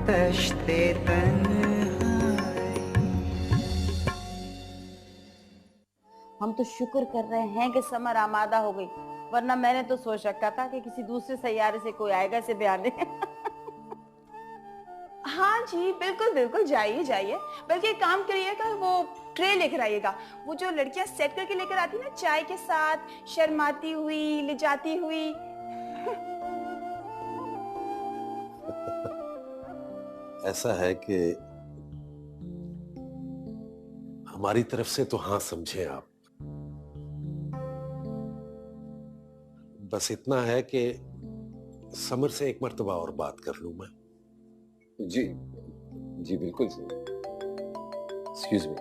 दश्ते तन्हाई। हम तो शुक्र कर रहे हैं कि समर आमादा हो गई, वरना मैंने तो सोच रखा था कि किसी दूसरे सैयारे से कोई आएगा इसे ब्याने। हाँ जी, बिल्कुल बिल्कुल, जाइए जाइए। बल्कि एक काम करिएगा, वो ट्रे लेकर आइएगा, वो जो लड़कियां सेट करके लेकर आती ना चाय के साथ, शर्माती हुई, ले जाती हुई। ऐसा है कि हमारी तरफ से तो हाँ समझे आप। बस इतना है कि समर से एक मर्तबा और बात कर लूं मैं। जी जी बिल्कुल सर। Excuse me.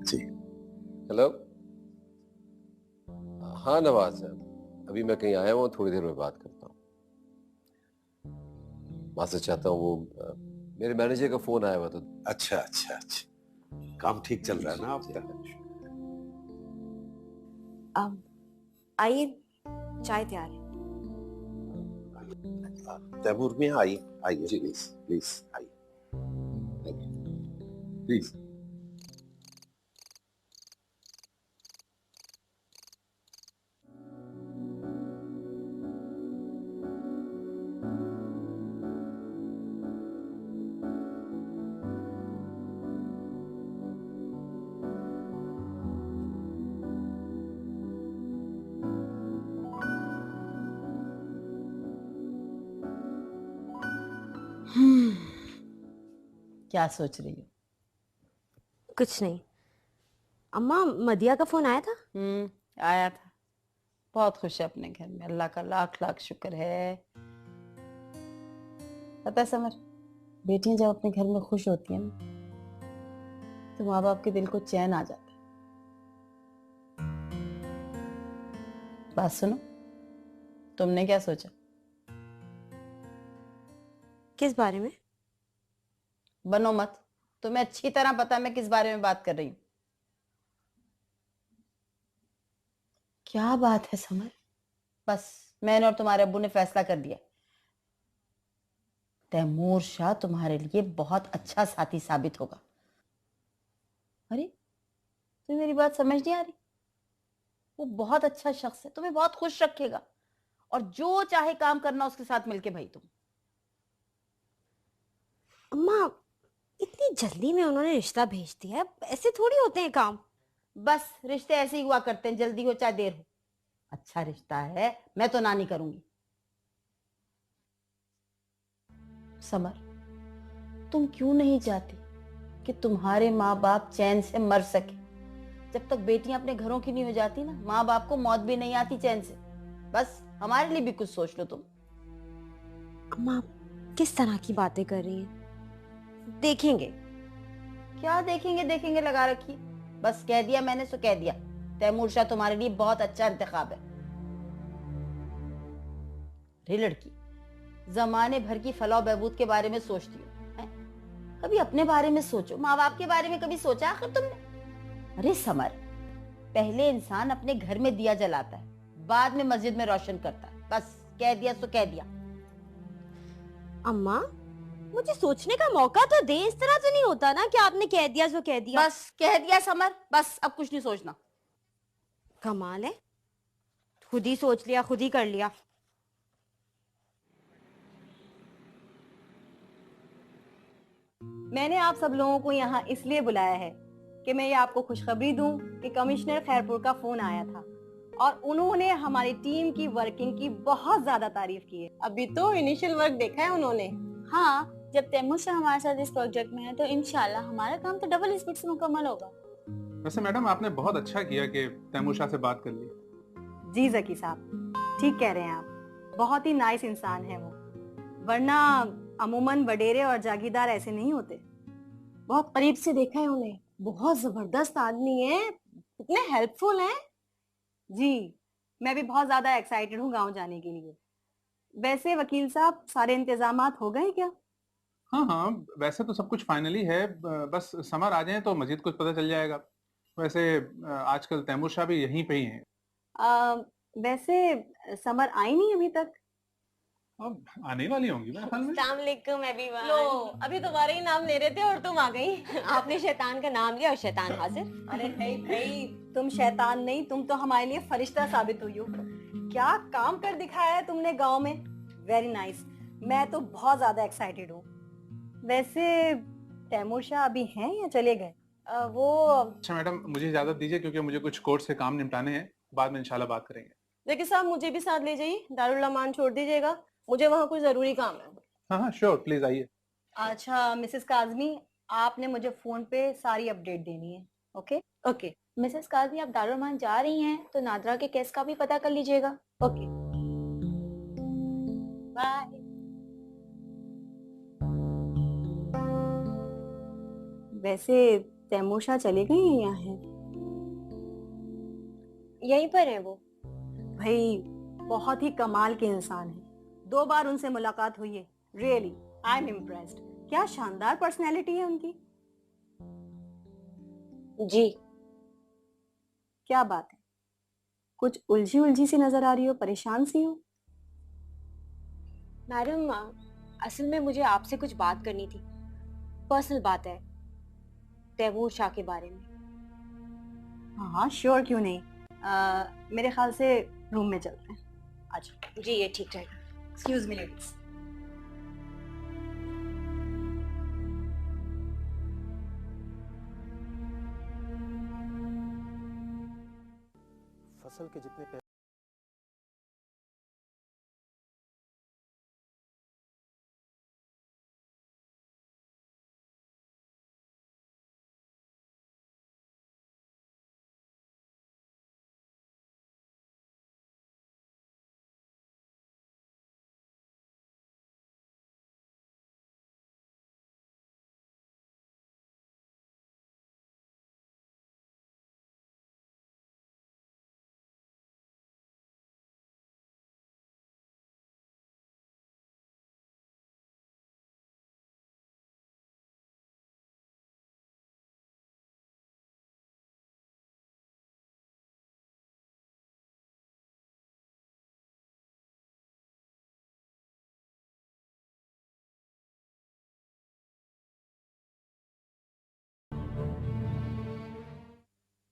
जी हेलो। हाँ नवाज साहब, अभी मैं कहीं आया हूँ, थोड़ी देर में बात करता हूँ। माफ़ी चाहता हूँ, वो मेरे मैनेजर का फोन आया हुआ तो। अच्छा अच्छा अच्छा, काम ठीक चल रहा है ना आपका? आइए, चाय तैयार है। तैमूर में आइए आइए, प्लीज प्लीज आइए, प्लीज। क्या सोच रही हो? कुछ नहीं। अम्मा, मदिया का फोन आया था? आया था। बहुत खुश है अपने घर में, अल्लाह का लाख लाख शुक्र है। पता है समर, बेटियां जब अपने घर में खुश होती हैं ना, तो माँ बाप के दिल को चैन आ जाता है। बात सुनो, तुमने क्या सोचा? किस बारे में? बनो मत, तुम्हें अच्छी तरह पता है मैं किस बारे में बात कर रही हूँ। क्या बात है समर? बस मैंने और तुम्हारे अब्बू ने फैसला कर दिया, तैमूर शाह तुम्हारे लिए बहुत अच्छा साथी साबित होगा। अरे तुम्हें मेरी बात समझ नहीं आ रही? वो बहुत अच्छा शख्स है, तुम्हें बहुत खुश रखेगा, और जो चाहे काम करना उसके साथ मिलके भाई तुम। अम्मा, इतनी जल्दी में उन्होंने रिश्ता भेज दिया, ऐसे थोड़ी होते हैं काम। बस रिश्ते ऐसे ही हुआ करते हैं, जल्दी हो चाहे देर हो। अच्छा रिश्ता है, मैं तो ना नहीं करूंगी। समर, तुम क्यों नहीं चाहती कि तुम्हारे माँ बाप चैन से मर सके? जब तक बेटियां अपने घरों की नहीं हो जाती ना, माँ बाप को मौत भी नहीं आती चैन से। बस हमारे लिए भी कुछ सोच लो तुम। अम्मा, किस तरह की बातें कर रही हैं? देखेंगे। क्या देखेंगे देखेंगे लगा रखी, बस कह दिया मैंने सो कह दिया। तैमूर शाह तुम्हारे लिए बहुत अच्छा इंतखाब है। रे लड़की, जमाने भर की फलाह बहबूद के बारे में सोचती हो, कभी अपने बारे में सोचो, माँ बाप के बारे में कभी सोचा आखिर तुमने? अरे समर, पहले इंसान अपने घर में दिया जलाता है, बाद में मस्जिद में रोशन करता है। बस कह दिया सो कह दिया। अम्मा, मुझे सोचने का मौका तो दे। इस तरह तो नहीं होता ना कि आपने कह दिया सो कह दिया। बस कह दिया समर, बस अब कुछ नहीं सोचना। कमाल है, खुद ही सोच लिया, खुद ही कर लिया। मैंने आप सब लोगों को यहाँ इसलिए बुलाया है कि मैं ये आपको खुशखबरी दूं कि कमिश्नर खैरपुर का फोन आया था और उन्होंने हमारी टीम की वर्किंग की बहुत ज्यादा तारीफ की है। अभी तो इनिशियल वर्क देखा है उन्होंने। हाँ, जब तैमूर शाह हमारे साथ इस प्रोजेक्ट में है तो इंशाल्लाह हमारा काम तो डबल स्पीड से मुकम्मल होगा। वैसे मैडम, आपने बहुत अच्छा किया कि तैमूर शाह से बात कर ली। जी जकी साहब, ठीक कह रहे हैं आप, बहुत ही नाइस इंसान है वो, वरना अमूमन वडेरे और जागीरदार ऐसे नहीं होते। बहुत करीब से देखा है उन्हें, बहुत जबरदस्त आदमी है, इतने हेल्पफुल हैं। जी, मैं भी बहुत ज्यादा एक्साइटेड हूँ गांव जाने के लिए। वैसे वकील साहब, सारे इंतजामात हो गए क्या? हाँ हाँ, वैसे तो सब कुछ फाइनली है, बस समर आ जाए तो मजीद कुछ पता चल जाएगा। वैसे आजकल तैमूर शाह भी यहीं पे ही हैं। वैसे समर आई नहीं अभी तक? अब आने वाली होंगी मेरे ख्याल में। अस्सलाम वालेकुम एवरीवन। लो अभी तुम्हारे ही नाम ले रहे थे और तुम आ गई। आपने शैतान का नाम लिया और शैतान हाजिर। अरे भाई भाई, तुम शैतान नहीं, तुम तो हमारे लिए फरिश्ता साबित हुई हो। क्या काम कर दिखाया है तुमने गांव में, वेरी नाइस। मैं तो बहुत ज्यादा एक्साइटेड हूँ। वैसे तैमूर शाह अभी हैं या चले गए? वो अच्छा मैडम, मुझे इजाजत दीजिए क्योंकि मुझे कुछ कोर्ट से काम निपटाने हैं, बाद में इंशाल्लाह बात करेंगे। देखिए साहब, मुझे भी साथ ले जाइए, दारुल अमान छोड़ दीजिएगा, मुझे वहाँ कुछ जरूरी काम है। हाँ हाँ श्योर, प्लीज आइए। अच्छा मिसेस काजमी, आपने मुझे फोन पे सारी अपडेट देनी है। ओके ओके मिसेस काजी, आप दारुमान जा रही हैं तो नादरा के केस का भी पता कर लीजिएगा। Okay bye. वैसे तैमूर शाह चले गए हैं या हैं? यहीं पर है वो। भाई बहुत ही कमाल के इंसान हैं। 2 बार उनसे मुलाकात हुई है। Really I am impressed. क्या शानदार पर्सनैलिटी है उनकी। जी। क्या बात है, कुछ उलझी उलझी सी नजर आ रही हो, परेशान सी हो? मैडम असल में मुझे आपसे कुछ बात करनी थी, पर्सनल बात है तैमूर शाह के बारे में। हाँ हाँ श्योर, क्यों नहीं। मेरे ख्याल से रूम में चलते हैं। अच्छा जी ये ठीक रहेगा। Excuse me ladies. फसल के जितने पैसे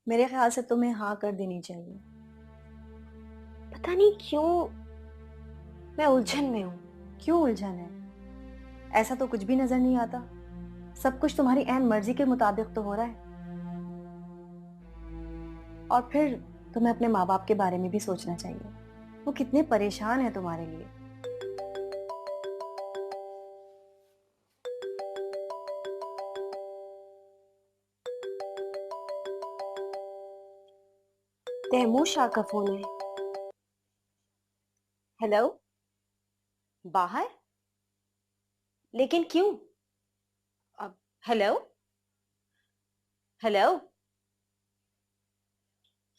मेरे ख्याल से तुम्हें हाँ कर देनी चाहिए। पता नहीं क्यों मैं उलझन में हूँ। क्यों उलझन है? ऐसा तो कुछ भी नजर नहीं आता। सब कुछ तुम्हारी ऐन मर्जी के मुताबिक तो हो रहा है। और फिर तुम्हें अपने माँ बाप के बारे में भी सोचना चाहिए। वो कितने परेशान है तुम्हारे लिए। तैमूर शाह का फोन है। हेलो, बाहर? लेकिन क्यों? अब हेलो हेलो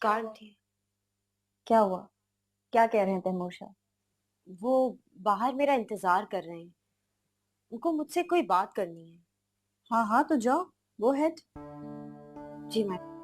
कांट। क्या हुआ? क्या कह रहे हैं तैमूर शाह? वो बाहर मेरा इंतजार कर रहे हैं, उनको मुझसे कोई बात करनी है। हाँ हाँ तो जाओ, गो हेड। जी मैडम।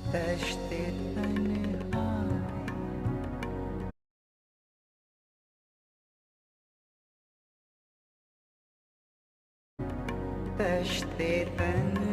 दश्ते तन्हाई दश्ते तन्हाई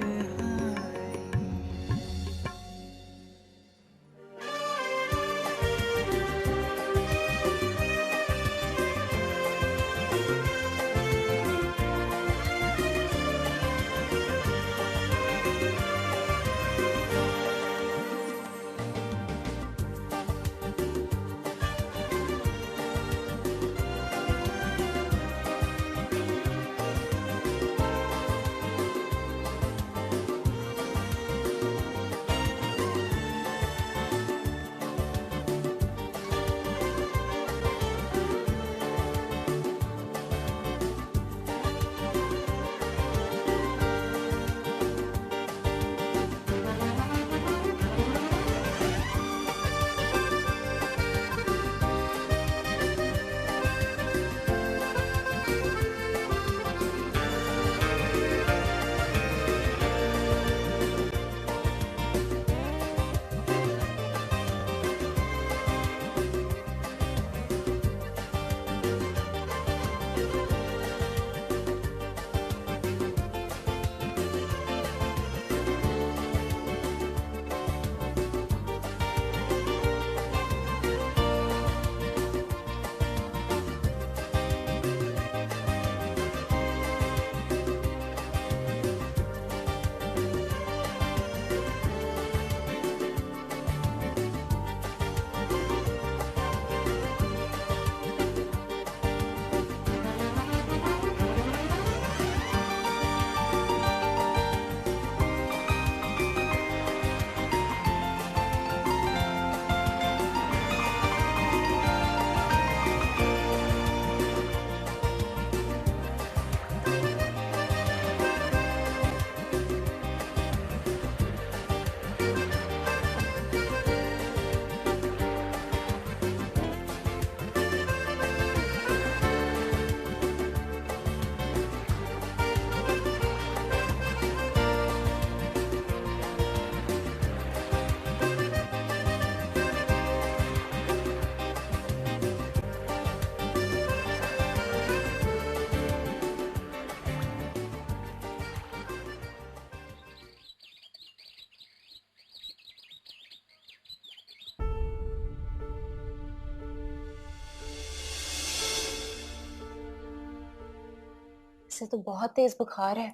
इसे तो बहुत तेज बुखार है।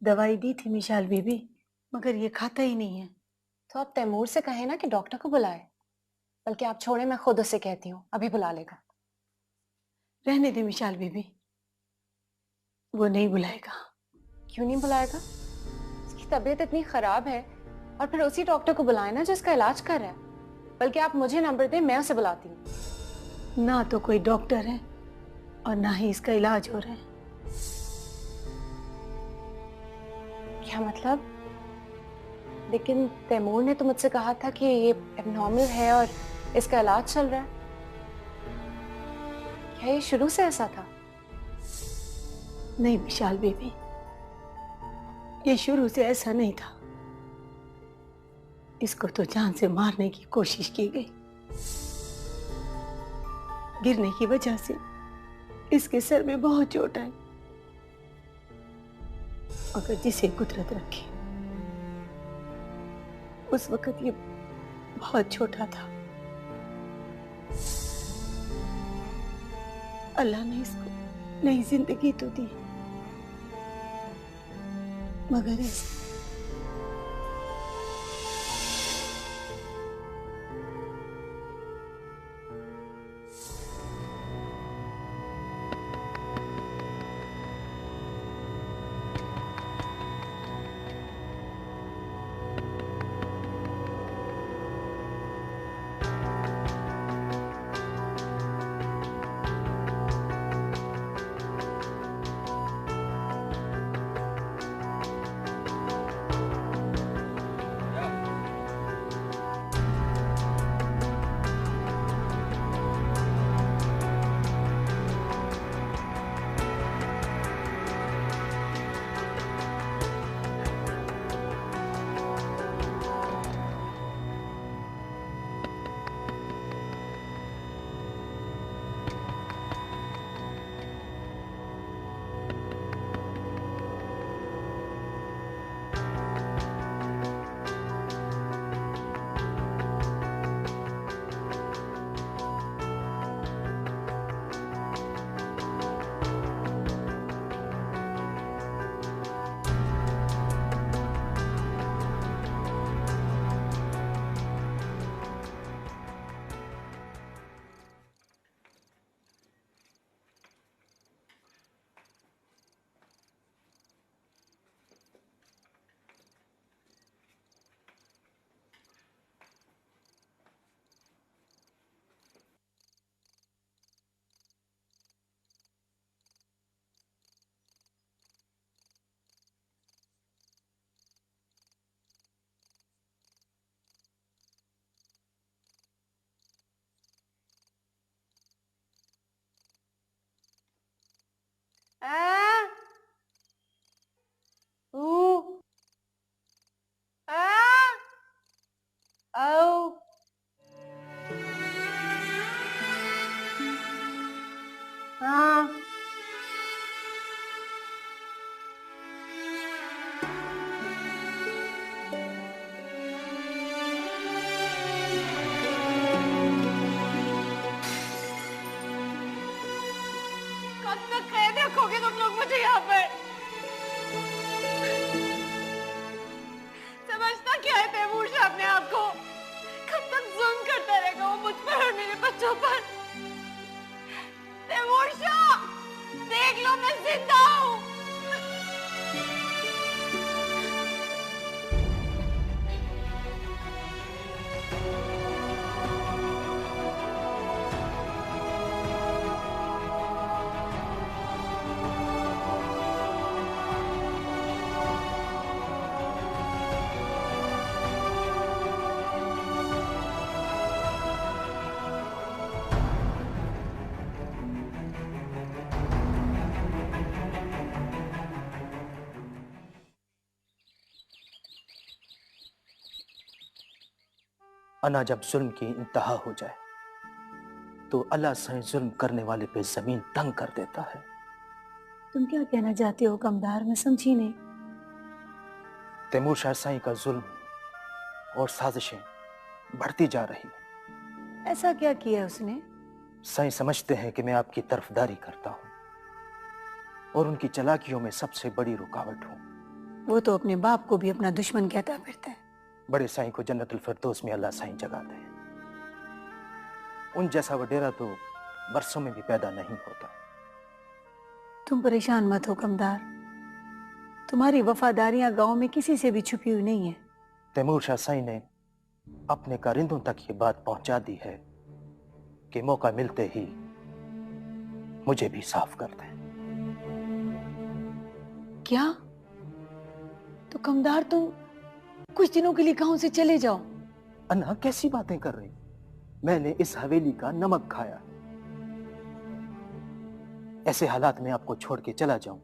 दवाई दी थी मिशाल बीबी, मगर ये खाता ही नहीं है। तो आप तैमूर से कहें ना कि डॉक्टर को बुलाए। बल्कि आप छोड़े, मैं खुद उसे कहती हूँ, अभी बुला लेगा। रहने दे मिशाल बीबी, वो नहीं बुलाएगा। क्यों नहीं बुलाएगा? उसकी तबीयत इतनी खराब है, और फिर उसी डॉक्टर को बुलाए ना जो इसका इलाज कर रहा है। बल्कि आप मुझे नंबर दें, मैं उसे बुलाती हूँ। ना तो कोई डॉक्टर है और ना ही इसका इलाज हो रहा है। क्या मतलब? लेकिन तैमूर ने तो मुझसे कहा था कि ये एबनॉर्मल है और इसका इलाज चल रहा है। क्या ये शुरू से ऐसा था? नहीं विशाल बीबी, ये शुरू से ऐसा नहीं था। इसको तो जान से मारने की कोशिश की गई। गिरने की वजह से इसके सर में बहुत चोट आई। मगर जिसे कुदरत रखी, उस वक्त ये बहुत छोटा था। अल्लाह ने इसको नई जिंदगी तो दी, मगर ऐसे रखोगे तुम लोग मुझे यहाँ पर? समझता क्या है तैमूर शाह अपने आप को? कब तक जुल्म करता रहेगा वो मुझ पर और मेरे बच्चों पर? तैमूर शाह, देख लो मैं जिंदा हूँ। अना जब जुल्म की इंतहा हो जाए तो अल्लाह से जुल्म करने वाले पे जमीन तंग कर देता है। तुम क्या कहना चाहते हो कमदार? मैं समझी नहीं। तैमूर शाह साईं का जुल्म और साजिशें बढ़ती जा रही है। ऐसा क्या किया उसने? साईं समझते हैं कि मैं आपकी तरफदारी करता हूं, और उनकी चालाकियों में सबसे बड़ी रुकावट हूँ। वो तो अपने बाप को भी अपना दुश्मन कहता फिरता है। बड़े साईं को जन्नतुल फिरदौस में अल्लाह साईं जगह दे। उन जैसा वडेरा तो बरसों में भी पैदा नहीं होता। तुम परेशान मत हो कमदार, तुम्हारी वफादारियां गांव में किसी से भी छुपी हुई नहीं है। तैमूर शाह साईं ने अपने कारिंदों तक ये बात पहुंचा दी है कि मौका मिलते ही मुझे भी साफ कर दें। क्या? तो कमदार तुम कुछ दिनों के लिए गांव से चले जाओ। अन्ना कैसी बातें कर रही? मैंने इस हवेली का नमक खाया। ऐसे हालात में आपको छोड़ के चला जाऊं,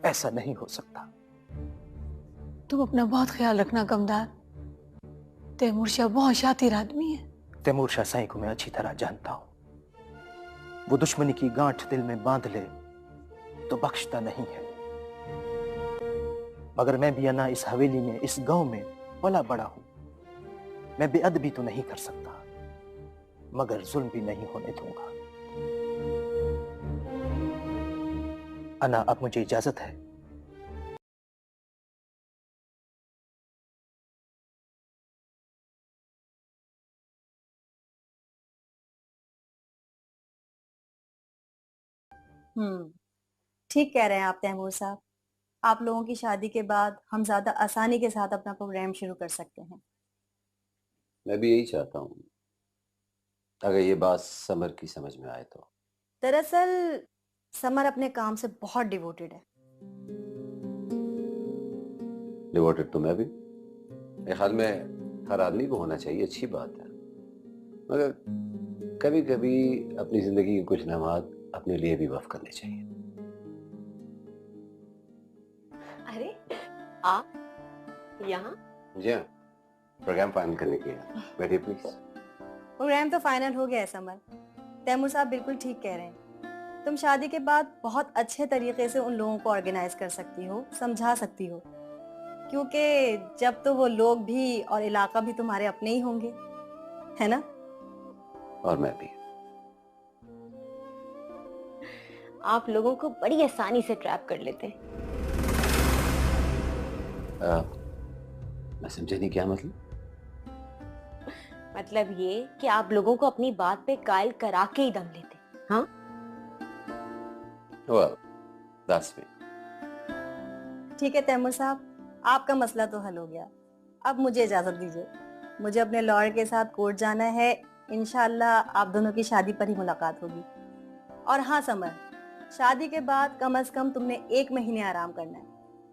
ऐसा नहीं हो सकता। तुम अपना बहुत ख्याल रखना कमदार। तैमूर शाह बहुत शातिर आदमी है। तैमूर शाह साईं को मैं अच्छी तरह जानता हूं। वो दुश्मनी की गांठ दिल में बांध ले तो बख्शता नहीं है। मगर मैं भी अन्ना इस हवेली में, इस गांव में पला बड़ा हूं। मैं बेअदबी तो नहीं कर सकता, मगर जुल्म भी नहीं होने दूंगा। अन्ना, अब मुझे इजाजत है। ठीक कह रहे हैं आप तैमूर साहब। आप लोगों की शादी के बाद हम ज्यादा आसानी के साथ अपना प्रोग्राम शुरू कर सकते हैं। मैं भी यही चाहता हूँ, अगर ये बात समर की समझ में आए तो। दरअसल समर अपने काम से बहुत डिवोटेड है। डिवोटेड तो मैं भी। मेरे ख्याल में हर आदमी को होना चाहिए, अच्छी बात है। मगर कभी कभी अपनी जिंदगी के कुछ लम्हात अपने लिए भी वक्फ करने चाहिए। अरे आप यहाँ? जी हाँ, प्रोग्राम फाइनल करने के लिए। बैठिए प्लीज। प्रोग्राम तो फाइनल हो गया है समर। तैमूर साहब बिल्कुल ठीक कह रहे हैं। तुम शादी के बाद बहुत अच्छे तरीके से उन लोगों को ऑर्गेनाइज कर सकती हो, समझा सकती हो, क्योंकि जब तो वो लोग भी और इलाका भी तुम्हारे अपने ही होंगे, है ना? और मैं भी। आप लोगों को बड़ी आसानी से ट्रैप कर लेते हैं। मैं समझे नहीं, क्या मतलब? मतलब ये कि आप लोगों को अपनी बात पे कायल करा के ही दम लेते। हाँ? Well, that's me. ठीक है तैमूर साहब, आपका मसला तो हल हो गया। अब मुझे इजाजत दीजिए, मुझे अपने लॉयर के साथ कोर्ट जाना है। इंशाल्लाह आप दोनों की शादी पर ही मुलाकात होगी। और हाँ समर, शादी के बाद कम से कम तुमने 1 महीने आराम करना है,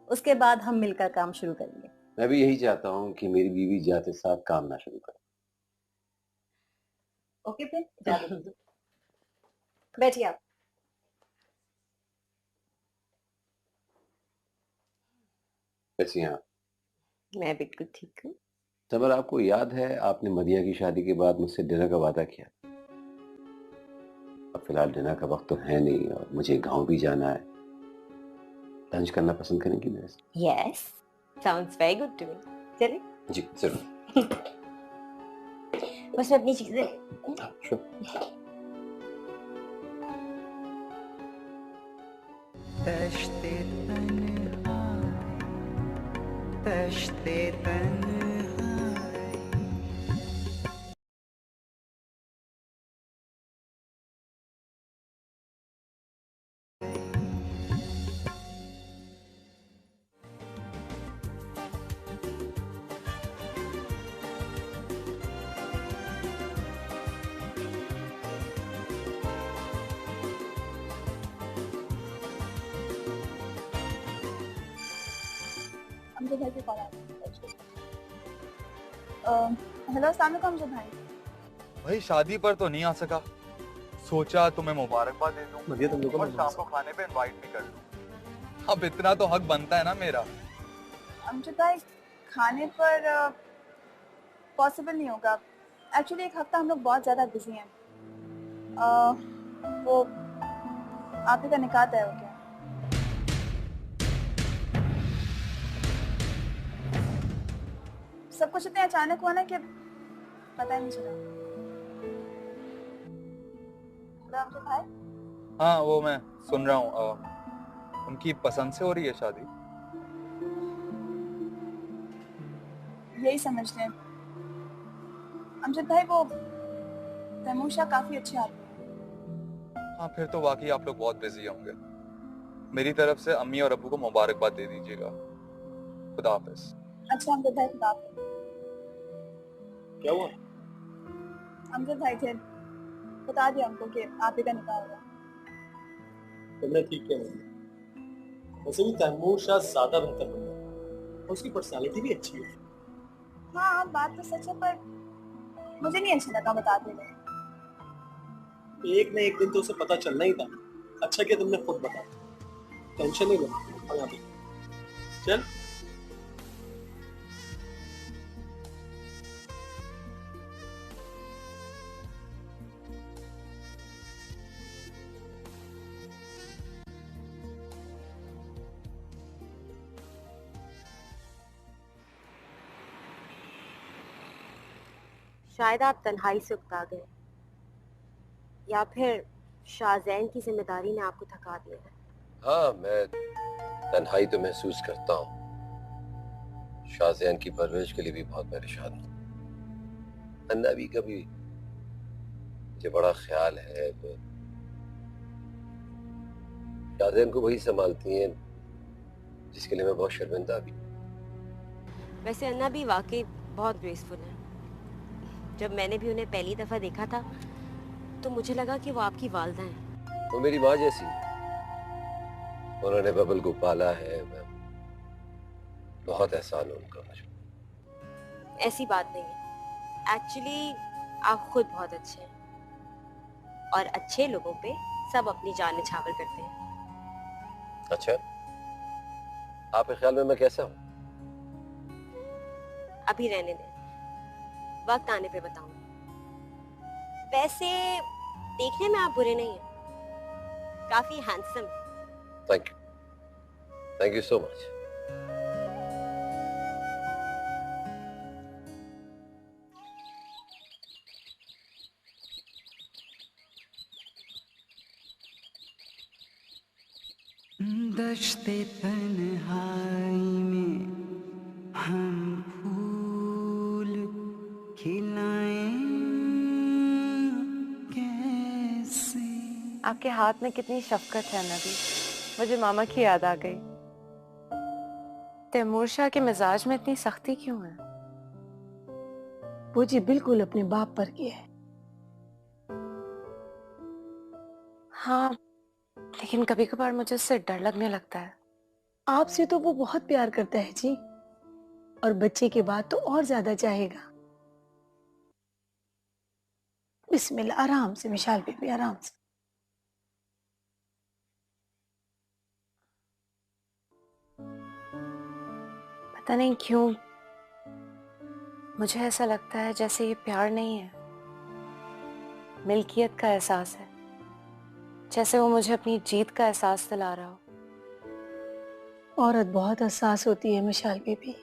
उसके बाद हम मिलकर काम शुरू करेंगे। मैं भी यही चाहता हूँ कि मेरी बीवी जाते साथ काम ना शुरू करे। ओके फिर इजाजत दीजिए। बैठिए आप। कैसी हैं आप? मैं बिल्कुल ठीक हूँ। समर, आपको याद है आपने मदिया की शादी के बाद मुझसे डिनर का वादा किया? अब फिलहाल डिनर का वक्त तो है नहीं और मुझे गांव भी जाना है। लंच करना पसंद करेंगी मेरे साथ? Yes, sounds very good to me. चलिए। जी जरूर। बस मैं अपनी चीजें। श्योर। तश्ते तन्हाई, तश्ते तन्हाई। हमसे घर से कॉल आ रही है। हेलो अस्सलाम वालेकुम अमजद भाई। भाई शादी पर तो नहीं आ सका, सोचा तुम्हें मुबारकबाद दे दूं और शाम को खाने पे इनवाइट भी कर दूं। अब इतना तो हक बनता है ना मेरा। अमजद भाई खाने पर पॉसिबल नहीं होगा। एक्चुअली 1 हफ्ता हम लोग बहुत ज़्यादा बिजी हैं। वो आप ही का निकाह तय हो गया। सब कुछ इतने अचानक हुआ ना कि पता ही नहीं चला। हेलो अमजद भाई। हाँ वो मैं सुन रहा हूँ। उनकी पसंद से हो रही है शादी? यही समझते हैं अमजद भाई, वो तैमूर काफी अच्छे आदमी हैं। हाँ, फिर तो वाकई आप लोग बहुत बिजी होंगे। मेरी तरफ से अम्मी और अब्बू को मुबारकबाद दे दीजिएगा। खुदा हाफिज। अच्छा अमजद भाई, खुदा हाफिज। क्या हुआ? अमजद भाई थे, बता दिया उनको कि आप ही का निकाह होगा। तुमने ठीक किया। वैसे भी तैमूर शाह ज्यादा बेहतर बन गया और उसकी पर्सनालिटी भी अच्छी है। हाँ बात तो सच है, पर मुझे नहीं अच्छा लगा, बता देने। एक न एक दिन तो उसे पता चलना ही था। अच्छा किया तुमने खुद बताया। टेंशन नहीं लो, चल। शायद आप तन्हाई से उकता गए या फिर शाहजैन की जिम्मेदारी ने आपको थका दिया है। हाँ, मैं तन्हाई तो महसूस करता हूँ। शाहजैन की परवरिश के लिए भी बहुत परेशान हूँ। अन्ना भी कभी मुझे बड़ा ख्याल है, तो शाहजैन को वही संभालती हैं जिसके लिए मैं बहुत शर्मिंदा भी। वैसे अन्ना भी वाकई बहुत ग्रेसफुल है। जब मैंने भी उन्हें पहली दफा देखा था तो मुझे लगा कि वो आपकी वालदा हैं। वो मेरी माँ जैसी है। उन्होंने बबल को पाला है। मैं बहुत एहसान है उनका मुझ पर। ऐसी बात नहीं है। एक्चुअली आप खुद बहुत अच्छे हैं और अच्छे लोगों पे सब अपनी जान निछावर करते हैं। अच्छा, आपके ख्याल में मैं कैसा हूँ? अभी रहने दें, वक्त आने पे बताऊंगी। वैसे देखने में आप बुरे नहीं हैं, काफी हैंडसम हैं। Thank you so much. दश्ते तन्हाई में हम फूल खिलाएं कैसे। आपके हाथ में कितनी शफकत है नबी। मुझे मामा की याद आ गई। तैमूर शाह के मिजाज में इतनी सख्ती क्यों है? वो जी बिल्कुल अपने बाप पर की है। हाँ, लेकिन कभी कभार मुझे उससे डर लगने लगता है। आपसे तो वो बहुत प्यार करता है जी, और बच्चे के बाद तो और ज्यादा चाहेगा। बिस्मिल्लाह, आराम से मिशाल बेबी, आराम से। पता नहीं क्यों मुझे ऐसा लगता है जैसे ये प्यार नहीं है, मिल्कियत का एहसास है। जैसे वो मुझे अपनी जीत का एहसास दिला रहा हो। औरत बहुत हसास होती है मिशाल बेबी।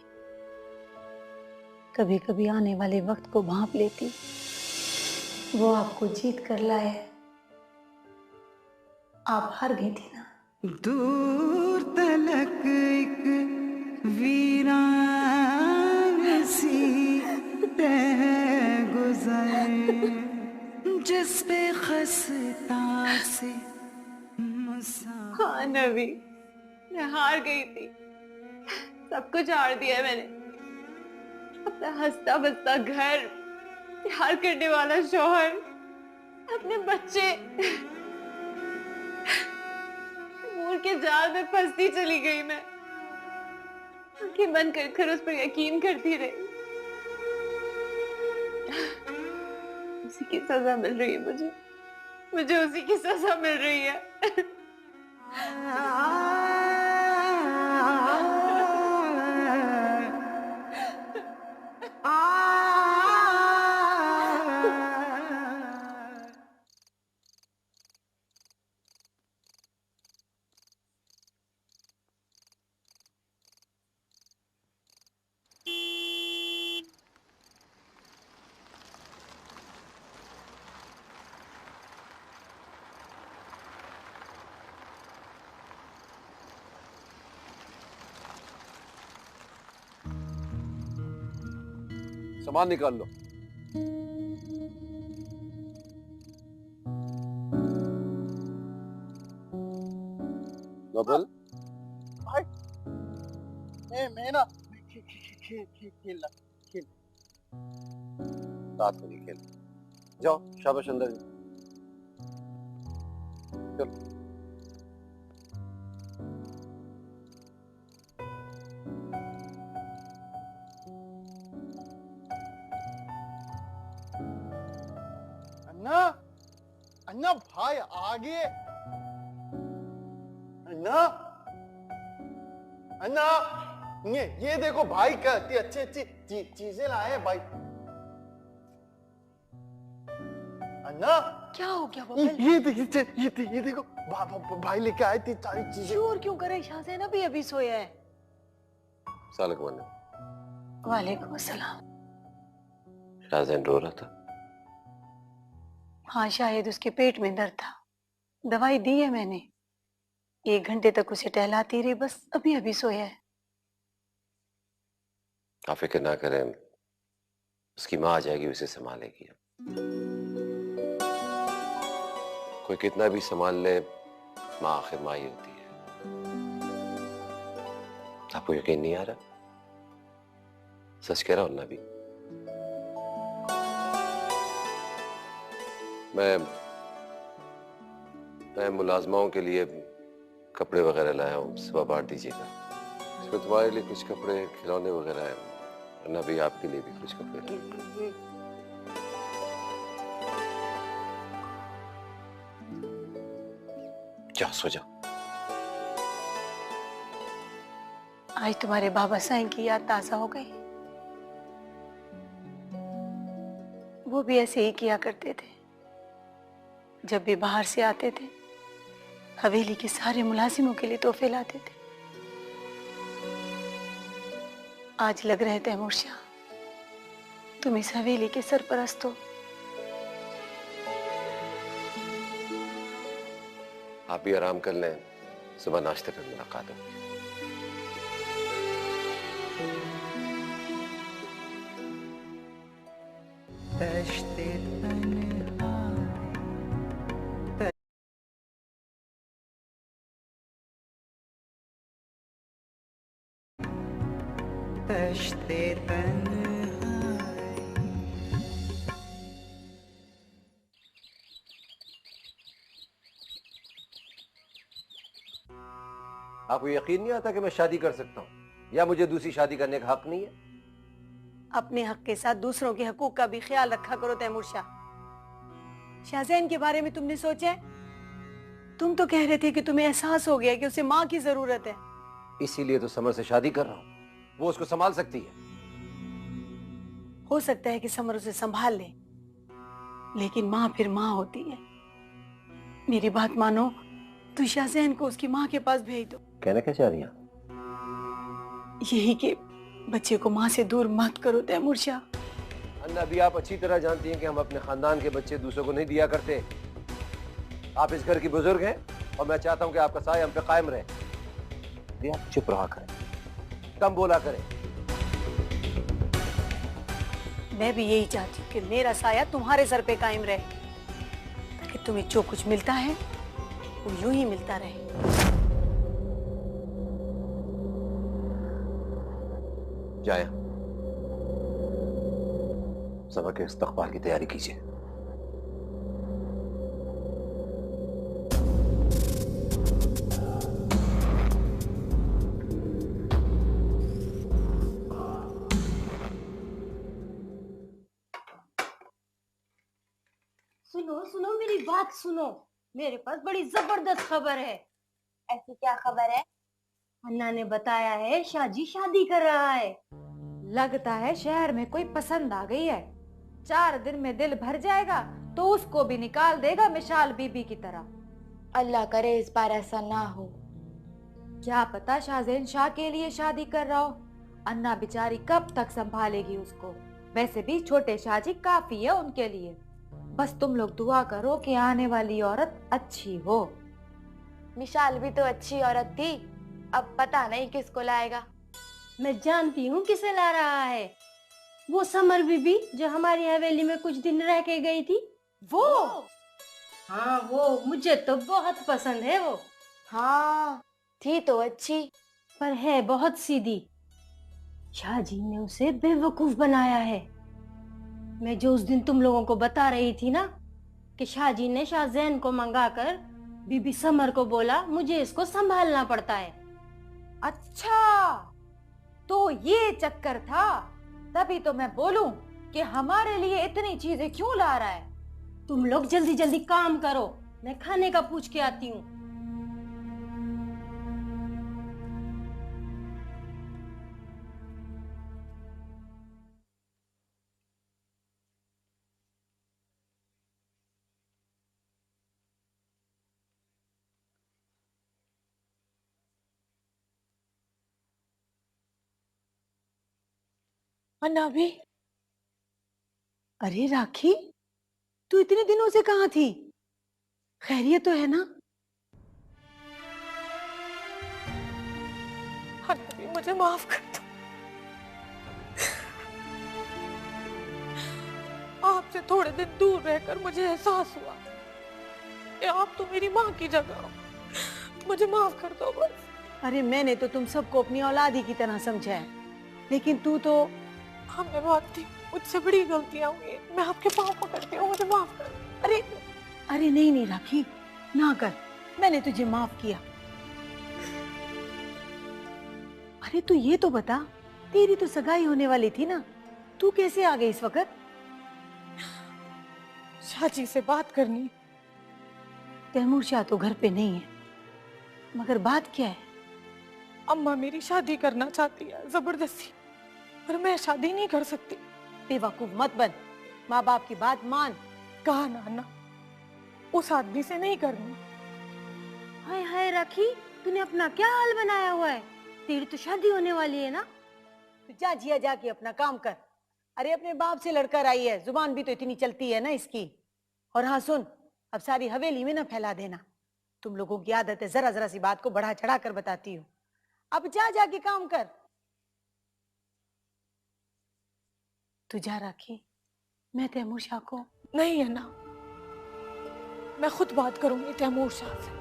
कभी कभी आने वाले वक्त को भांप लेती। वो आपको जीत कर लाए। आप हार गई थी ना। दूर तलक एक वीरान सी तह गुजरे जिस पे खस्ता से हाँ नबी, मैं हार गई थी। सब कुछ हार दिया मैंने। अपना हंसता बसता घर, प्यार करने वाला शौहर, अपने बच्चे, मूर के जाल में फंसती चली गई मैं। आंखें बंद कर उस पर यकीन करती रही। उसी की सजा मिल रही है मुझे उसी की सजा मिल रही है। सामान निकाल लो। नोबल भाई मैं ना खेल रात को नहीं खेल। जाओ शाबाश अंदर चलो। अन्ना अन्ना भाई आगे अन्ना अन्ना ये देखो भाई कितनी अच्छी अच्छी चीजें लाए हैं भाई। अन्ना क्या हो गया बबल? ये देखो भाई लेके आए थे सारी चीजें। शोर क्यों करे? शाहज़ैन अभी सोया है। सलाम वालेकुम अस्सलाम। शाहज़ैन रो रहा था। हाँ शायद उसके पेट में दर्द था। दवाई दी है मैंने, 1 घंटे तक उसे टहलाती रही, बस अभी सोया है। आप फिक्र ना करें, उसकी माँ आ जाएगी, उसे संभालेगी। कोई कितना भी संभाल ले, माँ आखिर माँ ही होती है। आपको यकीन नहीं आ रहा? सच कह रहा हूं ना भी। मैं मुलाजमाओं के लिए कपड़े वगैरह लाया हूँ, सुबह बांट दीजिएगा। इसमें तुम्हारे लिए कुछ कपड़े, खिलौने वगैरह हैं, वरना भी आपके लिए भी कुछ कपड़े। जाओ सो जाओ। आज तुम्हारे बाबा साईं की याद ताजा हो गई। वो भी ऐसे ही किया करते थे। जब भी बाहर से आते थे, हवेली के सारे मुलाजिमों के लिए तोहफे लाते थे। आज लग रहे तैमूर शाह, तुम इस हवेली के सरपरस्त हो। आप भी आराम कर लें, सुबह नाश्ते पर मुलाकात होगी। दश्ते आपको यकीन नहीं आता कि मैं शादी कर सकता हूँ, या मुझे दूसरी शादी करने का हक नहीं है? अपने हक के साथ दूसरों के हकूक का भी ख्याल रखा करो तैमूर शाह। शाहज़ैन के बारे में तुमने सोचा है? तुम तो कह रहे थे कि तुम्हें एहसास हो गया कि उसे माँ की जरूरत है। इसीलिए तो समर से शादी कर रहा हूँ, वो उसको संभाल सकती है। हो सकता है कि समर उसे संभाल ले, लेकिन माँ फिर माँ होती है। मेरी बात मानो, तो शाहज़ैन को उसकी माँ के पास भेज दो। कहना क्या चाह रही हैं? यही कि बच्चे को माँ से दूर मत करो तैमूर शाह। अन्ना, अभी आप अच्छी तरह जानती हैं कि हम अपने खानदान के बच्चे दूसरों को नहीं दिया करते। आप इस घर की बुजुर्ग हैं और मैं चाहता हूं कि आपका साया हम पे कायम रहे। आप चुप रहा करें, कम बोला करें। मैं भी यही चाहती हूँ कि मेरा साया तुम्हारे सर पे कायम रहे, ताकि तुम्हें जो कुछ मिलता है वो यूं ही मिलता रहे। जाए सबक के इस्तकबाल की तैयारी कीजिए। सुनो सुनो मेरी बात सुनो, मेरे पास बड़ी जबरदस्त खबर है। ऐसी क्या खबर है? अन्ना ने बताया है शाजी शादी कर रहा है। लगता है शहर में कोई पसंद आ गई है। 4 दिन में दिल भर जाएगा तो उसको भी निकाल देगा मिशाल बीबी की तरह। अल्लाह करे इस बार ऐसा ना हो। क्या पता शाहज़ैन शाह के लिए शादी कर रहा हो। अन्ना बेचारी कब तक संभालेगी उसको। वैसे भी छोटे शाहजी काफी है उनके लिए। बस तुम लोग दुआ करो कि आने वाली औरत अच्छी हो। मिशाल भी तो अच्छी औरत थी, अब पता नहीं किसको लाएगा। मैं जानती हूँ किसे ला रहा है। वो समर बीबी जो हमारी हवेली में कुछ दिन रह के गई थी, वो। हाँ वो, मुझे तो बहुत पसंद है वो। हाँ थी तो अच्छी, पर है बहुत सीधी। शाहजी ने उसे बेवकूफ बनाया है। मैं जो उस दिन तुम लोगों को बता रही थी ना कि शाहजी ने शाहजैन को मंगाकर बीबी समर को बोला मुझे इसको संभालना पड़ता है। अच्छा, तो ये चक्कर था। तभी तो मैं बोलूं कि हमारे लिए इतनी चीजें क्यों ला रहा है। तुम लोग जल्दी जल्दी काम करो, मैं खाने का पूछ के आती हूँ। अन्ना भी। अरे राखी, तू इतने दिनों से कहाँ थी? खैरियत तो है ना? अन्ना भी, मुझे माफ कर दो। आपसे थोड़े दिन दूर रहकर मुझे एहसास हुआ कि आप तो मेरी माँ की जगह हो। मुझे माफ कर दो बस। अरे मैंने तो तुम सबको अपनी औलादी की तरह समझा है, लेकिन तू तो। हाँ मैं मानती हूँ, मुझसे बड़ी गलतियां हुई हैं। मैं आपके पाँव पकड़ती हूँ, मुझे माफ कर। अरे अरे नहीं नहीं राखी, ना कर, मैंने तुझे माफ किया। अरे तू ये तो बता, तेरी तो सगाई होने वाली थी ना, तू कैसे आ गई इस वक्त? शाहजी से बात करनी। तैमूर शाह तो घर पे नहीं है, मगर बात क्या है? अम्मा मेरी शादी करना चाहती है जबरदस्ती, पर मैं शादी नहीं कर सकती। बेवकूफ मत बन, माँ बाप की बात मान। कहा नाना, उस आदमी से नहीं करनी। हाय हाय राखी, तूने अपना क्या हाल बनाया हुआ है? तेरी तो शादी होने वाली है ना। तो जा जिया जाके अपना काम कर। अरे अपने बाप से लड़कर आई है, जुबान भी तो इतनी चलती है ना इसकी। और हाँ सुन, अब सारी हवेली में ना फैला देना। तुम लोगों की आदत है जरा जरा सी बात को बढ़ा चढ़ा कर बताती हूँ। अब जा जाके काम कर। तू जा राखी, मैं तैमूर शाह को। नहीं है ना, मैं खुद बात करूंगी तैमूर शाह से।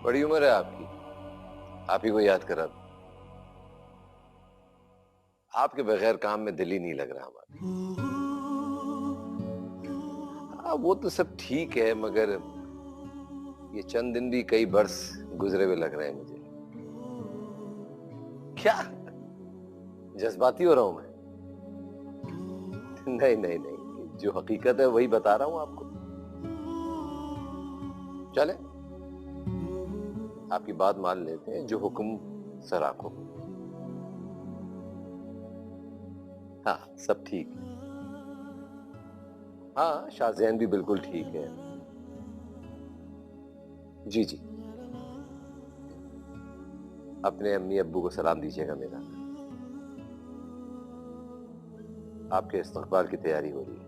बड़ी उम्र है आपकी, आप ही को याद करा। आपके बगैर काम में दिल ही नहीं लग रहा हमारा। हाँ वो तो सब ठीक है, मगर ये चंद दिन भी कई बरस गुजरे हुए लग रहे हैं मुझे। क्या जज्बाती हो रहा हूं मैं? नहीं नहीं नहीं, जो हकीकत है वही बता रहा हूं आपको। चले आपकी बात मान लेते हैं, जो हुक्म सर आंखों। हाँ सब ठीक है। हाँ शाहजैन भी बिल्कुल ठीक है। जी जी, अपने अम्मी अब्बू को सलाम दीजिएगा मेरा। आपके इस्तकबाल की तैयारी हो रही है,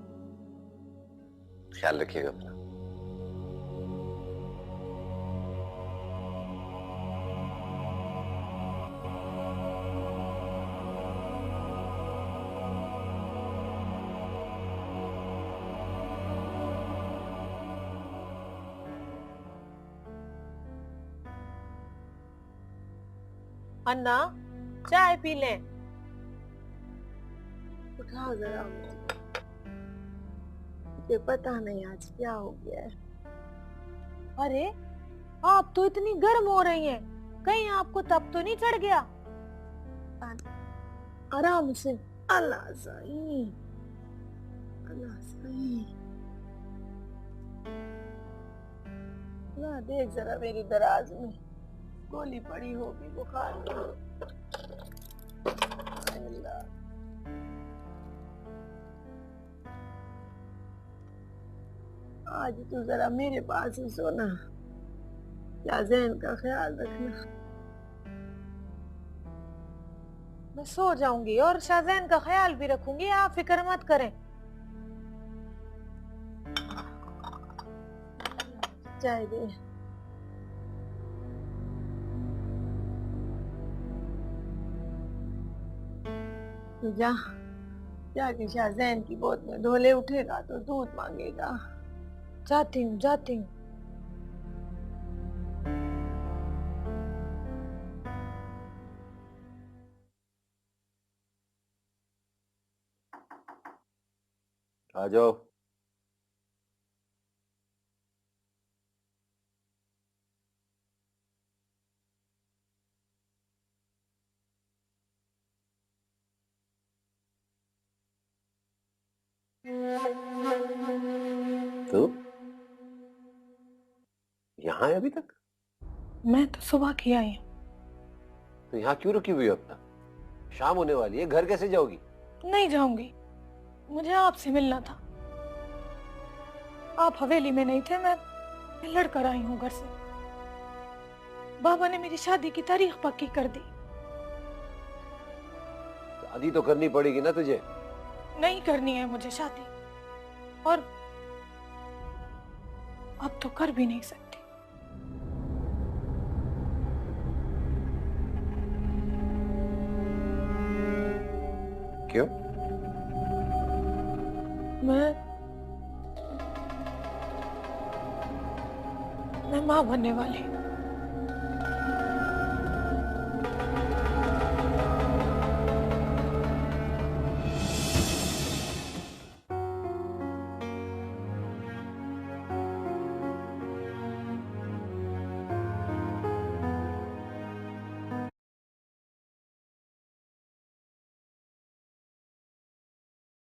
ख्याल रखिएगा अपना। अन्ना चाय पी लें। उठाओ जरा, मुझे पता नहीं आज क्या हो गया है। अरे आप तो इतनी गर्म हो रही हैं, कहीं आपको तप तो नहीं चढ़ गया? आराम से। अल्लाह सही, अल्लाह सही। ना देख जरा मेरी दराज में गोली पड़ी होगी बुखार में। अल्लाह, आज तू जरा मेरे पास ही सोना, शाज़ैन का ख्याल रखना। मैं सो जाऊंगी और शाज़ैन का ख्याल भी रखूंगी, आप फिक्र मत करें। चाय दे। तू जा, जाके शाज़ैन की गोद में ढोले उठेगा तो दूध मांगेगा। जाती हूँ, जाती हूँ। आ जाओ। तो यहाँ है अभी तक? मैं तो सुबह की आई हूँ। तो यहाँ क्यों रुकी हुई हो अपना? शाम होने वाली है, घर कैसे जाओगी? नहीं जाऊंगी, मुझे आपसे मिलना था। आप हवेली में नहीं थे, मैं लड़कर आई हूँ घर से। बाबा ने मेरी शादी की तारीख पक्की कर दी। शादी तो करनी पड़ेगी ना तुझे? नहीं करनी है मुझे शादी, और अब तो कर भी नहीं सकती। क्यों? मैं मां बनने वाली हूँ।